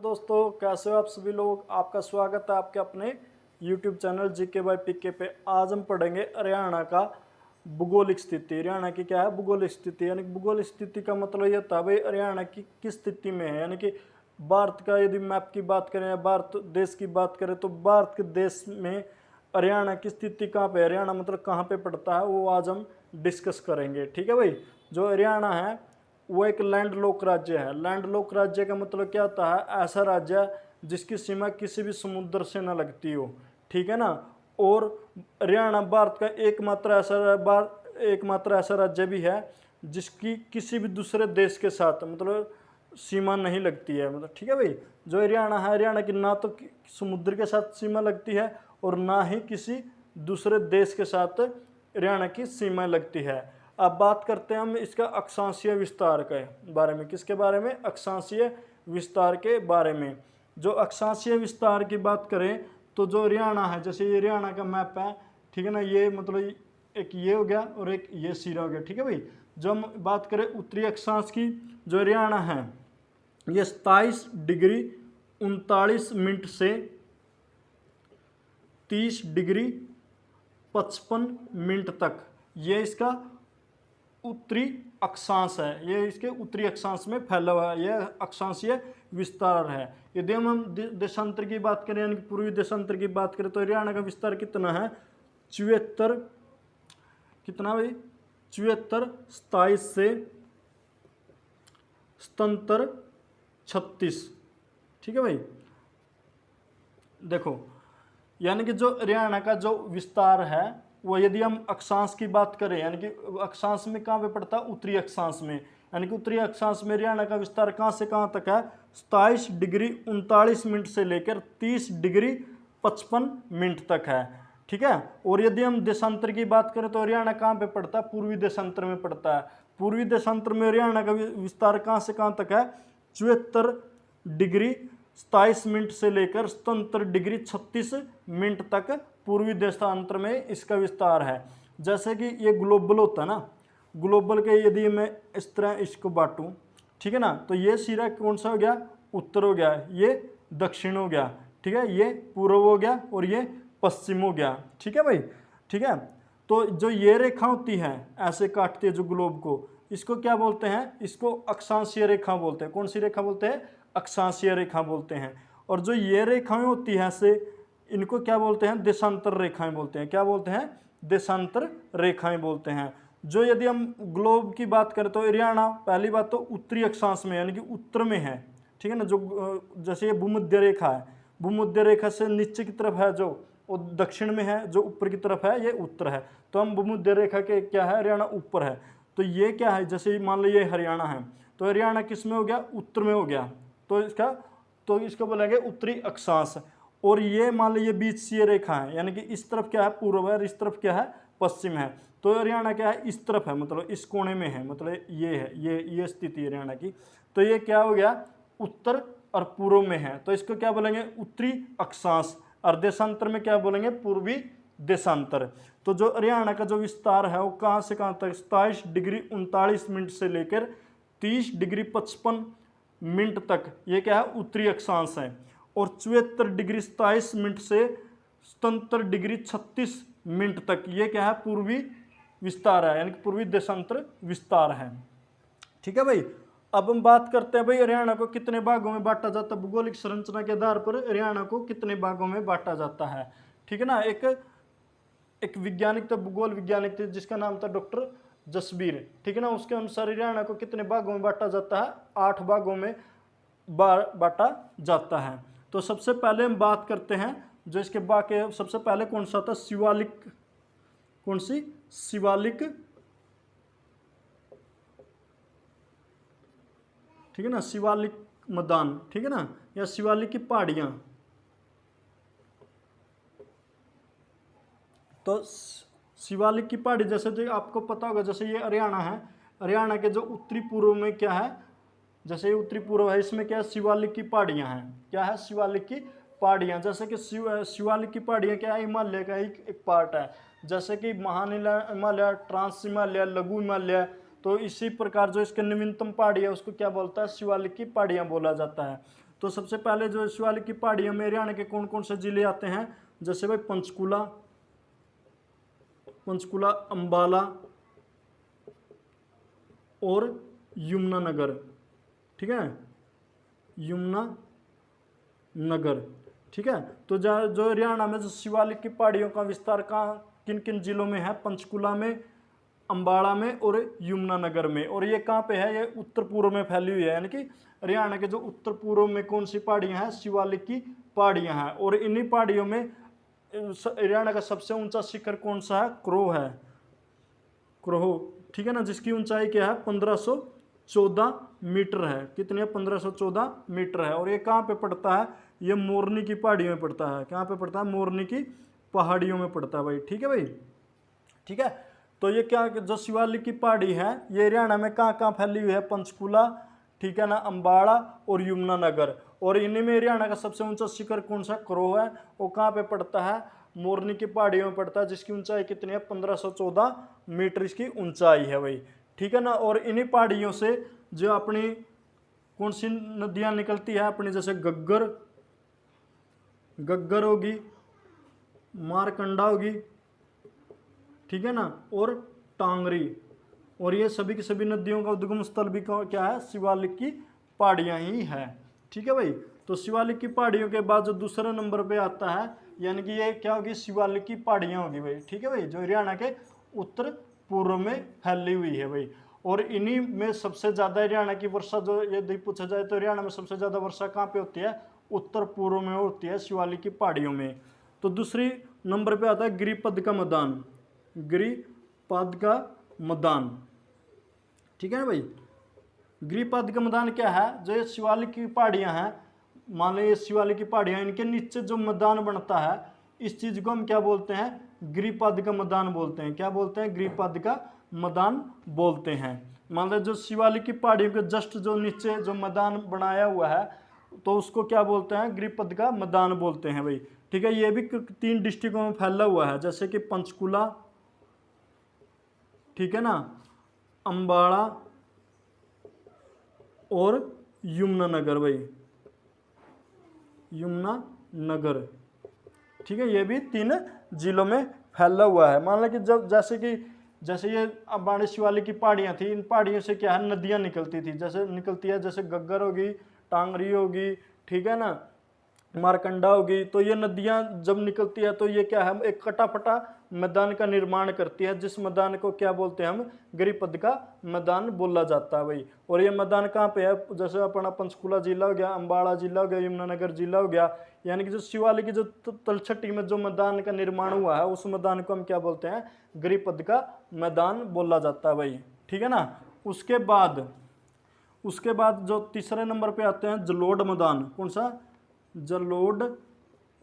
दोस्तों, कैसे हो आप सभी लोग। आपका स्वागत है आपके अपने YouTube चैनल जीके बाय पीके पे। आज हम पढ़ेंगे हरियाणा का भूगोलिक स्थिति। हरियाणा की क्या है भूगोलिक स्थिति, यानी कि भूगोलिक स्थिति का मतलब ये था भाई हरियाणा की किस स्थिति में है। यानी कि भारत का यदि मैप की बात करें या भारत देश की बात करें तो भारत के देश में हरियाणा की स्थिति कहाँ पे, हरियाणा मतलब कहाँ पे पड़ता है, वो आज हम डिस्कस करेंगे। ठीक है भाई। जो हरियाणा है वो एक लैंडलॉक राज्य है। लैंडलॉक राज्य का मतलब क्या होता है, ऐसा राज्य जिसकी सीमा किसी भी समुद्र से न लगती हो। ठीक है ना। और हरियाणा भारत का एकमात्र ऐसा राज्य भी है जिसकी किसी भी दूसरे देश के साथ मतलब सीमा नहीं लगती है। मतलब ठीक है भाई। जो हरियाणा है, हरियाणा की ना तो समुद्र के साथ सीमा लगती है और ना ही किसी दूसरे देश के साथ हरियाणा की सीमा लगती है। अब बात करते हैं हम इसका अक्षांशीय विस्तार के बारे में। किसके बारे में? अक्षांशीय विस्तार के बारे में। जो अक्षांशीय विस्तार की बात करें तो जो हरियाणा है, जैसे ये हरियाणा का मैप है, ठीक है ना, ये मतलब एक ये हो गया और एक ये सिरा हो गया। ठीक है भाई। जो हम बात करें उत्तरी अक्षांश की, जो हरियाणा है ये 27 डिग्री 39 मिनट से 30 डिग्री 55 मिनट तक ये इसका उत्तरी अक्षांश है। ये इसके उत्तरी अक्षांश में फैला हुआ है, यह अक्षांशीय विस्तार है। यदि हम देशांतर की बात करें यानी कि पूर्वी देशांतर की बात करें तो हरियाणा का विस्तार कितना है? 74 कितना भाई? 74 27 से 77 36। ठीक है भाई। देखो यानी कि जो हरियाणा का जो विस्तार है वो यदि हम अक्षांश की बात करें यानी कि अक्षांश में कहाँ पे पड़ता है? उत्तरी अक्षांश में। यानी कि उत्तरी अक्षांश में हरियाणा का विस्तार कहाँ से कहाँ तक है? 27 डिग्री 39 मिनट से लेकर 30 डिग्री 55 मिनट तक है। ठीक है। और यदि हम देशांतर की बात करें तो हरियाणा कहाँ पे पड़ता है? पूर्वी देशांतर में पड़ता है। पूर्वी देशांतर में हरियाणा का विस्तार कहाँ से कहाँ तक है? 74 डिग्री 27 मिनट से लेकर 77 डिग्री 36 मिनट तक पूर्वी देशांतर में इसका विस्तार है। जैसे कि ये ग्लोबल होता है ना, ग्लोबल के यदि मैं इस तरह इसको बांटूं, ठीक है ना, तो ये सिरा कौन सा हो गया? उत्तर हो गया, ये दक्षिण हो गया, ठीक है, ये पूर्व हो गया और ये पश्चिम हो गया। ठीक है भाई। ठीक है। तो जो ये रेखा होती है ऐसे काटती है जो ग्लोब को, इसको क्या बोलते हैं? इसको अक्षांशीय रेखा बोलते हैं। कौन सी रेखा बोलते हैं? अक्षांशीय रेखा बोलते हैं। और जो ये रेखाएं होती हैं ऐसे, इनको क्या बोलते हैं? देशांतर रेखाएं बोलते हैं। क्या बोलते हैं? देशांतर रेखाएं बोलते हैं। जो यदि हम ग्लोब की बात करें तो हरियाणा पहली बात तो उत्तरी अक्षांश में यानी कि उत्तर में है। ठीक है ना। जो जैसे ये भूमध्य रेखा है, भूमध्य रेखा से नीचे की तरफ है जो वो दक्षिण में है, जो ऊपर की तरफ है ये उत्तर है। तो हम भूमध्य रेखा के क्या है? हरियाणा ऊपर है। तो ये क्या है? जैसे मान लो ये हरियाणा है तो हरियाणा किस में हो गया? उत्तर में हो गया। तो इसको बोलेंगे उत्तरी अक्षांश। और ये मान लीजिए बीच से ये रेखा है यानी कि इस तरफ क्या है? पूर्व है और इस तरफ क्या है? पश्चिम है। तो हरियाणा क्या है? इस तरफ है, मतलब इस कोने में है, मतलब ये है, ये स्थिति हरियाणा की। तो ये क्या हो गया? उत्तर और पूर्व में है। तो इसको क्या बोलेंगे? उत्तरी अक्षांश। और देशांतर में क्या बोलेंगे? पूर्वी देशांतर। तो जो हरियाणा का जो विस्तार है वो कहाँ से कहाँ तक? 27 डिग्री 39 मिनट से लेकर 30 डिग्री 55 मिनट तक ये क्या है? उत्तरी अक्षांश है। और 74 डिग्री 27 मिनट से 77 डिग्री 36 मिनट तक ये क्या है? पूर्वी विस्तार है, यानी कि पूर्वी देशांतर विस्तार है। ठीक है भाई। अब हम बात करते हैं भाई हरियाणा को कितने भागों में बांटा जाता है। भूगोलिक संरचना के आधार पर हरियाणा को कितने भागों में बांटा जाता है। ठीक है ना। एक वैज्ञानिक था, भूगोल वैज्ञानिक थे, जिसका नाम था डॉक्टर जसबीर। ठीक है ना। उसके अनुसार हरियाणा को कितने भागों में बांटा जाता है? 8 भागों में बांटा जाता है। तो सबसे पहले हम बात करते हैं जो इसके बाकी, सबसे पहले कौन सा था? शिवालिक। कौन सी? शिवालिक। ठीक है ना। शिवालिक मैदान, ठीक है ना, या शिवालिक की पहाड़ियां। तो शिवालिक की पहाड़ी जैसे जो आपको पता होगा, जैसे ये हरियाणा है, हरियाणा के जो उत्तरी पूर्व में क्या है? जैसे ये उत्तरी पूर्व है, इसमें क्या है? शिवालिक की पहाड़ियां हैं। क्या है? शिवालिक की पहाड़ियां। जैसे कि शिवालिक की पहाड़ियां क्या है? हिमालय का एक पार्ट है। जैसे कि महान हिमालय, ट्रांस हिमालय, लघु हिमालय। तो इसी प्रकार जो इसके नवीनतम पहाड़ी है उसको क्या बोलता है? शिवालिक की पहाड़ियां बोला जाता है। तो तो सबसे पहले जो शिवालिक की पहाड़ियों में हरियाणा के कौन कौन से जिले आते हैं, जैसे भाई पंचकुला, अंबाला और यमुनानगर, ठीक है, यमुनानगर, ठीक है। तो जो हरियाणा में जो शिवालिक की पहाड़ियों का विस्तार कहाँ किन किन जिलों में है, पंचकुला में, अंबाला में और यमुनानगर में। और ये कहाँ पे है, ये उत्तर पूर्व में फैली हुई है, यानी कि हरियाणा के जो उत्तर पूर्व में कौन सी पहाड़ियाँ हैं, शिवालिक की पहाड़ियाँ हैं। और इन्हीं पहाड़ियों में हरियाणा का सबसे ऊंचा शिखर कौन सा है, क्रोह है, क्रोह, ठीक है ना, जिसकी ऊंचाई क्या है 1514 मीटर है। कितनी है, 1514 मीटर है। और ये कहाँ पे पड़ता है, ये मोरनी की पहाड़ियों में पड़ता है। कहाँ पे पड़ता है, मोरनी की पहाड़ियों में पड़ता है भाई, ठीक है भाई, ठीक है। तो ये क्या, जो शिवालिक की पहाड़ी है ये हरियाणा में कहाँ कहाँ फैली हुई है, पंचकुला, ठीक है ना, अंबाला और यमुनानगर। और इन्हीं में हरियाणा का सबसे ऊंचा शिखर कौन सा, क्रोह है। वो कहाँ पे पड़ता है, मोरनी की पहाड़ियों में पड़ता है, जिसकी ऊंचाई कितनी है, 1514 मीटर इसकी ऊंचाई है भाई, ठीक है ना। और इन्हीं पहाड़ियों से जो अपनी कौन सी नदियां निकलती है अपनी, जैसे गग्गर होगी, मारकंडा होगी, ठीक है ना, और टांगरी। और ये सभी की सभी नदियों का उद्गम स्थल भी क्या है, शिवालिक की पहाड़ियाँ ही है, ठीक है भाई। तो शिवालिक की पहाड़ियों के बाद जो दूसरे नंबर पे आता है, यानी कि ये क्या होगी, शिवालिक की पहाड़ियाँ होगी भाई, ठीक है भाई, जो हरियाणा के उत्तर पूर्व में फैली हुई है भाई। और इन्हीं में सबसे ज़्यादा हरियाणा की वर्षा, जो यदि पूछा जाए तो हरियाणा में सबसे ज़्यादा वर्षा कहाँ पे होती है, उत्तर पूर्व में होती है, शिवालिक की पहाड़ियों में। तो दूसरी नंबर पे आता है गिरिपद का मैदान, गिरिपद का मैदान, ठीक है ना भाई। गिरिपद का मैदान क्या है, जो ये शिवालिक की पहाड़ियाँ हैं, मान लो ये शिवालिक की पहाड़ियाँ, इनके नीचे जो मैदान बनता है, इस चीज़ को हम क्या बोलते हैं, गिरिपद का मैदान बोलते हैं। क्या बोलते हैं, गिरिपद का मैदान बोलते हैं। मान लो जो शिवालिक की पहाड़ियों के जस्ट जो नीचे जो मैदान बनाया हुआ है, तो उसको क्या बोलते हैं, गिरिपद का मैदान बोलते हैं भाई, ठीक है। ये भी 3 डिस्ट्रिक्टों में फैला हुआ है, जैसे कि पंचकुला, ठीक है ना, अंबाला और यमुनानगर भाई, यमुनानगर, ठीक है। ये भी 3 जिलों में फैला हुआ है। मान लो कि जैसे ये अंबाड़ी शिवालिक की पहाड़ियाँ थी, इन पहाड़ियों से क्या है, नदियाँ निकलती थी, जैसे निकलती है, जैसे गग्गर होगी, टांगरी होगी, ठीक है ना, मारकंडा होगी। तो ये नदियाँ जब निकलती है तो ये क्या है, एक कटा-फटा मैदान का निर्माण करती है, जिस मैदान को क्या बोलते हैं हम, गिरिपद का मैदान बोला जाता है भाई। और ये मैदान कहाँ पे है, जैसे अपना पंचकुला जिला हो गया, अंबाला जिला हो गया, यमुनानगर जिला हो गया, यानी कि जो शिवालिक की जो तलछटी में जो मैदान का निर्माण हुआ है, उस मैदान को हम क्या बोलते हैं, गिरिपद का मैदान बोला जाता है भाई, ठीक है ना। उसके बाद जो तीसरे नंबर पे आते हैं जलोढ़ मैदान, कौन सा, जलोढ़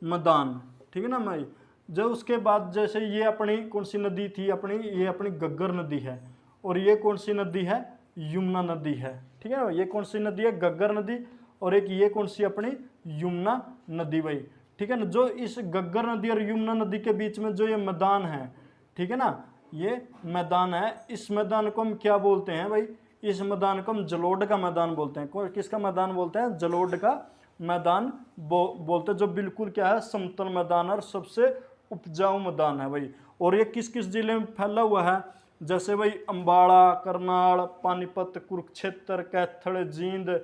मैदान, ठीक है ना भाई। जो उसके बाद जैसे ये अपनी कौन सी नदी थी अपनी, ये अपनी गग्गर नदी है, और ये कौन सी नदी है, यमुना नदी है, ठीक है ना। ये कौन सी नदी है, गग्गर नदी, और एक ये कौन सी अपनी, यमुना नदी भाई, ठीक है ना। जो इस गग्गर नदी और यमुना नदी के बीच में जो ये मैदान है, ठीक है ना, ये मैदान है, इस मैदान को हम क्या बोलते हैं भाई, इस मैदान को हम जलोढ़ का मैदान बोलते हैं। किसका मैदान बोलते हैं, जलोढ़ का मैदान बोलते हैं, जो बिल्कुल क्या है, समतल मैदान और सबसे उपजाऊ मैदान है भाई। और ये किस किस जिले में फैला हुआ है, जैसे भाई अंबाला, करनाल, पानीपत, कुरुक्षेत्र, कैथल, जींद,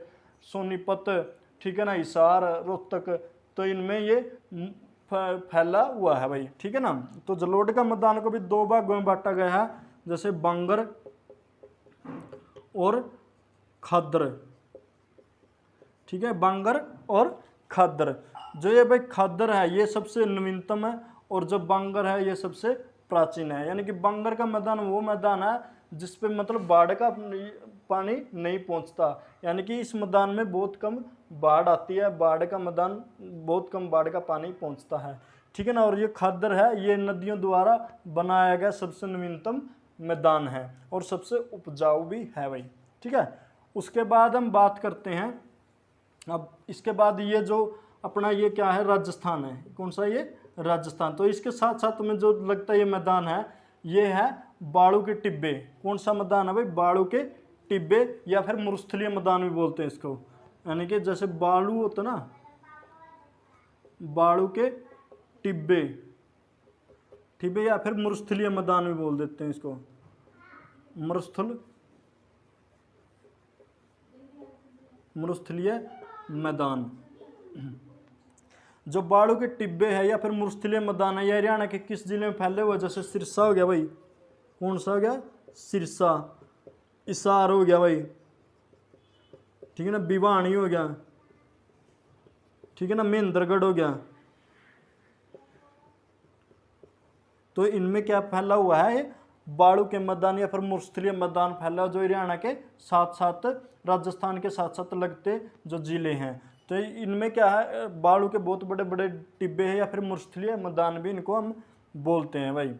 सोनीपत, ठीक है ना, हिसार, रोहतक, तो इनमें ये फैला हुआ है भाई, ठीक है ना। तो जलोढ़ का मैदान को भी 2 भागों में बांटा गया है, जैसे बांगर और खादर, ठीक है, बांगर और खादर। जो ये भाई खादर है ये सबसे नवीनतम है, और जो बांगर है ये सबसे प्राचीन है। यानी कि बांगर का मैदान वो मैदान है जिसपे मतलब बाढ़ का पानी नहीं पहुंचता, यानी कि इस मैदान में बहुत कम बाढ़ आती है, बाढ़ का मैदान बहुत कम बाढ़ का पानी पहुंचता है, ठीक है ना। और ये खादर है, ये नदियों द्वारा बनाया गया सबसे नवीनतम मैदान है और सबसे उपजाऊ भी है भाई, ठीक है। उसके बाद हम बात करते हैं, अब इसके बाद ये जो अपना ये क्या है, राजस्थान है, कौन सा, ये राजस्थान। तो इसके साथ साथ में जो लगता है ये मैदान है, ये है बाड़ू के टिब्बे। कौन सा मैदान है भाई, बाड़ू के टिब्बे, या फिर मरुस्थलीय मैदान भी बोलते हैं इसको, यानी कि जैसे बालू होता ना, बालू के टिब्बे, टिब्बे या फिर मरुस्थलीय मैदान भी बोल देते हैं इसको, मरुस्थलीय मैदान। जो बालू के टिब्बे है या फिर मरुस्थलीय मैदान है, यह हरियाणा के किस जिले में फैले हुए? जैसे सिरसा हो गया भाई, कौन सा हो गया? सिरसा। हिसार हो गया भाई, ठीक है ना, भिवानी हो गया, ठीक है ना, महेंद्रगढ़ हो गया। तो इनमें क्या फैला हुआ है? बालू के मैदान या फिर मरुस्थलीय मैदान फैला, जो हरियाणा के साथ साथ, राजस्थान के साथ साथ लगते जो जिले हैं। तो इनमें क्या है? बालू के बहुत बड़े बड़े टिब्बे हैं या फिर मरुस्थलीय मैदान भी इनको हम बोलते हैं भाई,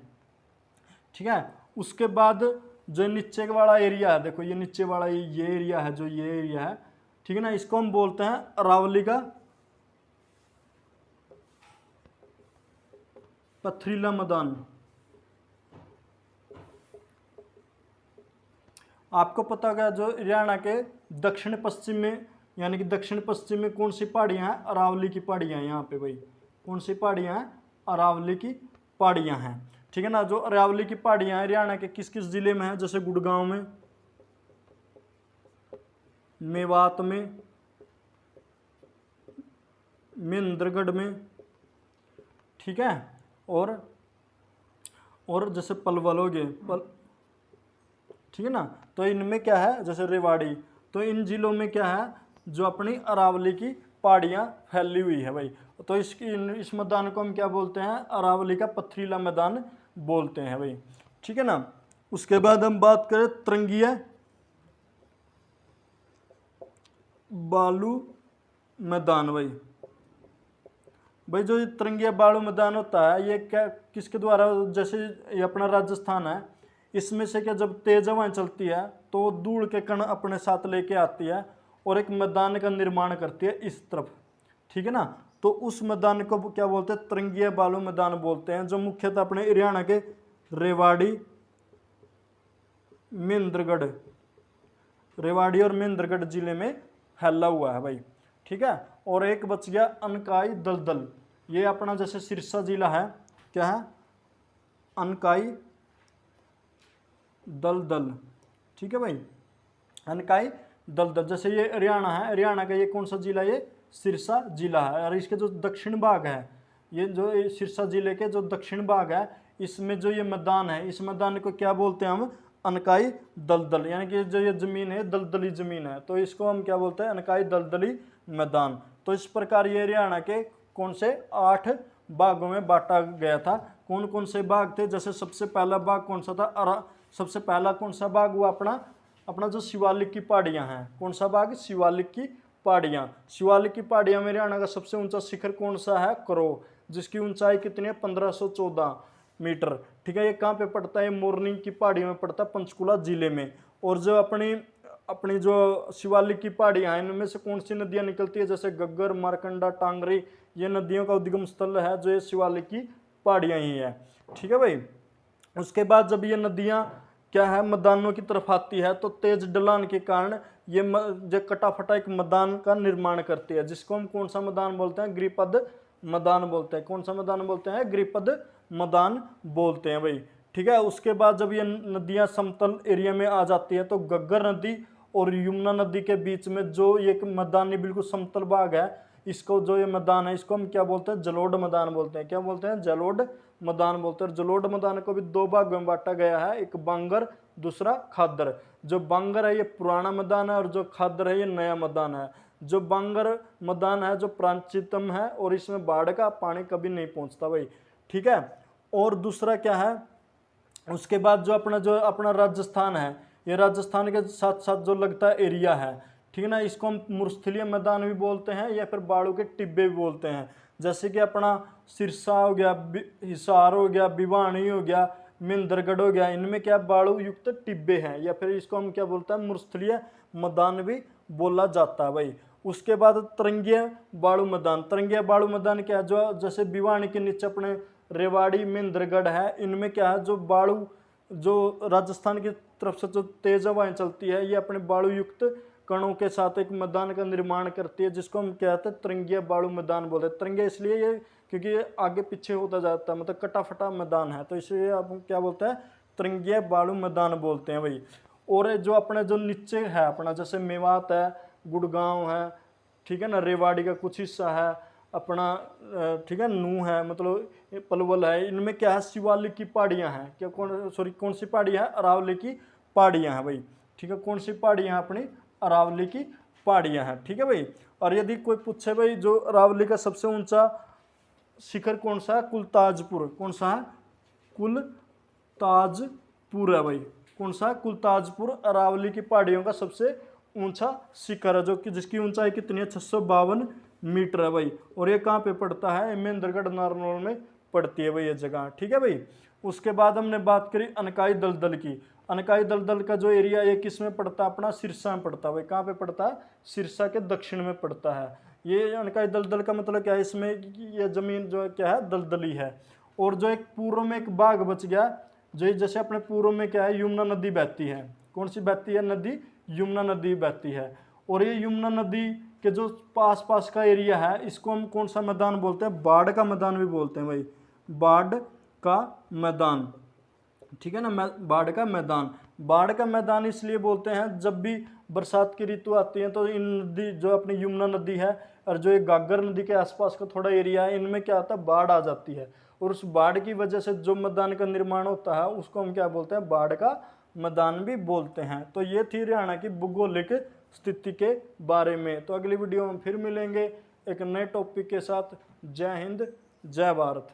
ठीक है। उसके बाद जो नीचे वाला एरिया है, देखो ये नीचे वाला ये एरिया है, जो ये एरिया है, ठीक है ना, इसको हम बोलते हैं अरावली का पथरीला मैदान। आपको पता होगा जो हरियाणा के दक्षिण पश्चिम में, यानी कि दक्षिण पश्चिम में कौन सी पहाड़ियां हैं? अरावली की पहाड़ियां हैं यहाँ पे भाई। कौन सी पहाड़ियां हैं? अरावली की पहाड़ियां हैं, ठीक है ना। जो अरावली की पहाड़ियां हैं हरियाणा के किस किस जिले में है? जैसे गुड़गांव में, मेवात में, महेंद्रगढ़ में, ठीक है, और जैसे पलवल हो गए, ठीक है ना। तो इनमें क्या है? जैसे रेवाड़ी। तो इन जिलों में क्या है? जो अपनी अरावली की पहाड़ियाँ फैली हुई है भाई। तो इस मैदान को हम क्या बोलते हैं? अरावली का पथरीला मैदान बोलते हैं भाई, ठीक है ना। उसके बाद हम बात करें तरंगीय बालू मैदान भाई। भाई जो तरंगीय बालू मैदान होता है, ये क्या किसके द्वारा? जैसे ये अपना राजस्थान है, इसमें से क्या जब तेज हवाएं चलती है तो धूल के कण अपने साथ लेके आती है और एक मैदान का निर्माण करती है इस तरफ, ठीक है ना। तो उस मैदान को क्या बोलते हैं? तरंगीय बालू मैदान बोलते हैं, जो मुख्यतः अपने हरियाणा के रेवाड़ी, रेवाड़ी और महेंद्रगढ़ जिले में फैला हुआ है भाई, ठीक है। और एक बच गया अनकाई दलदल। ये अपना जैसे सिरसा जिला है, क्या है? अनकाई दलदल, ठीक है भाई, अनकाई दलदल। जैसे ये हरियाणा है, हरियाणा का ये कौन सा जिला? ये सिरसा जिला है। और इसके जो दक्षिण भाग है, ये जो सिरसा जिले के जो दक्षिण भाग है, इसमें जो ये मैदान है, इस मैदान को क्या बोलते हैं हम? अनकाई दलदल। यानी कि जो ये जमीन है दलदली जमीन है, तो इसको हम क्या बोलते हैं? अनकाई दलदली मैदान। तो इस प्रकार ये हरियाणा के कौन से 8 भागों में बांटा गया था। कौन कौन से भाग थे? जैसे सबसे पहला भाग कौन सा था? सबसे पहला कौन सा भाग हुआ? अपना जो शिवालिक की पहाड़ियां हैं। कौन सा भाग? शिवालिक की पहाड़ियां। शिवालिक की पहाड़ियां में हरियाणा का सबसे ऊंचा शिखर कौन सा है? करो, जिसकी ऊंचाई कितनी है? 1514 मीटर, ठीक है। ये कहाँ पे पड़ता है? मोरनी की पहाड़ियों में पड़ता है, पंचकुला जिले में। और जो अपनी जो शिवालिक की पहाड़ियां हैं, इनमें से कौन सी नदियां निकलती है? जैसे गग्गर, मारकंडा, टांगरी, ये नदियों का उद्गम स्थल है जो ये शिवालिक की पहाड़ियां ही है, ठीक है भाई। उसके बाद जब ये नदियां क्या है? मैदानों की तरफ आती है, तो तेज ढलान के कारण ये जो कटाफटा एक मैदान का निर्माण करती है, जिसको हम कौन सा मैदान बोलते हैं? गिरिपद मैदान बोलते हैं। कौन सा मैदान बोलते हैं? गिरिपद मैदान बोलते हैं भाई, ठीक है। उसके बाद जब ये नदियां समतल एरिया में आ जाती है, तो गग्गर नदी और यमुना नदी के बीच में जो एक मैदानी बिल्कुल समतल भाग है, इसको जो ये मैदान है, इसको हम क्या बोलते हैं? जलोढ़ मैदान बोलते हैं। क्या बोलते हैं? जलोढ़ मैदान बोलते हैं। जलोढ़ मैदान को भी 2 भाग में बांटा गया है, एक बांगर, दूसरा खादर। जो बांगर है ये पुराना मैदान है और जो खादर है ये नया मैदान है। जो बांगर मैदान है जो प्राचीनतम है और इसमें बाढ़ का पानी कभी नहीं पहुंचता भाई, ठीक है। और दूसरा क्या है? उसके बाद जो अपना राजस्थान है, ये राजस्थान के साथ साथ जो लगता है एरिया है, ठीक है ना, इसको हम मरुस्थलीय मैदान भी बोलते हैं या फिर बालू के टिब्बे भी बोलते हैं। जैसे कि अपना सिरसा हो गया, हिसार हो गया, भिवानी हो गया, महेंद्रगढ़ हो गया, इनमें क्या बालू युक्त टिब्बे हैं या फिर इसको हम क्या बोलते हैं? मरुस्थलीय मैदान भी बोला जाता है भाई। उसके बाद तरंगीय बालू मैदान। तरंगीय बालू मैदान क्या है? जो जैसे भिवानी के नीचे अपने रेवाड़ी, महेंद्रगढ़ है, इनमें क्या है? जो बालू, जो राजस्थान की तरफ से जो तेज हवाएं चलती है, ये अपने बालू युक्त कणों के साथ एक मैदान का निर्माण करती है, जिसको हम कहते हैं तरंगीय बालू मैदान बोलते हैं। तरंगीय इसलिए ये क्योंकि ये आगे पीछे होता जाता है, मतलब कटा फटा मैदान है, तो इसलिए आप क्या बोलते हैं, तरंगीय बालू मैदान बोलते हैं भाई। और जो अपने जो नीचे है अपना, जैसे मेवात है, गुड़गांव है, ठीक है ना, रेवाड़ी का कुछ हिस्सा है अपना, ठीक है, नू है, मतलब पलवल है, इनमें क्या है, शिवालिक की पहाड़ियाँ हैं, क्या कौन सी पहाड़ियाँ हैं, अरावली की पहाड़ियाँ हैं भाई, ठीक है, कौन सी पहाड़ियाँ हैं, अपनी अरावली की पहाड़ियाँ हैं, ठीक है भाई। और यदि कोई पूछे भाई जो अरावली का सबसे ऊंचा शिखर कौन सा है, कुलताजपुर, कौन सा है, कुलताजपुर है भाई, कौन सा है, कुलताजपुर अरावली की पहाड़ियों का सबसे ऊंचा शिखर है, जो कि जिसकी ऊंचाई कितनी है, 652 मीटर है भाई। और ये कहाँ पे पड़ता है, महेंद्रगढ़ नारनौल में पड़ती है भाई ये जगह, ठीक है भाई। उसके बाद हमने बात करी अनकाई दलदल की। अनकाई दलदल का जो एरिया ये किस में पड़ता है, अपना सिरसा में पड़ता है भाई। कहाँ पे पड़ता है, सिरसा के दक्षिण में पड़ता है। ये अनकाई दलदल का मतलब क्या है, इसमें ये जमीन जो है क्या है, दलदली है। और जो एक पूर्व में एक बाग बच गया, जो जैसे अपने पूर्व में क्या है, यमुना नदी बहती है, कौन सी बहती है नदी, यमुना नदी बहती है। और ये यमुना नदी के जो पास पास का एरिया है, इसको हम कौन सा मैदान बोलते हैं, बाढ़ का मैदान भी बोलते हैं भाई, बाढ़ का मैदान, ठीक है ना, बाढ़ का मैदान। बाढ़ का मैदान इसलिए बोलते हैं, जब भी बरसात की ऋतु आती है तो इन नदी जो अपनी यमुना नदी है और जो एक गागर नदी के आसपास का थोड़ा एरिया है, इनमें क्या होता है, बाढ़ आ जाती है। और उस बाढ़ की वजह से जो मैदान का निर्माण होता है उसको हम क्या बोलते हैं, बाढ़ का मैदान भी बोलते हैं। तो ये थी हरियाणा की भूगोलिक स्थिति के बारे में। तो अगली वीडियो में फिर मिलेंगे एक नए टॉपिक के साथ। जय हिंद, जय भारत।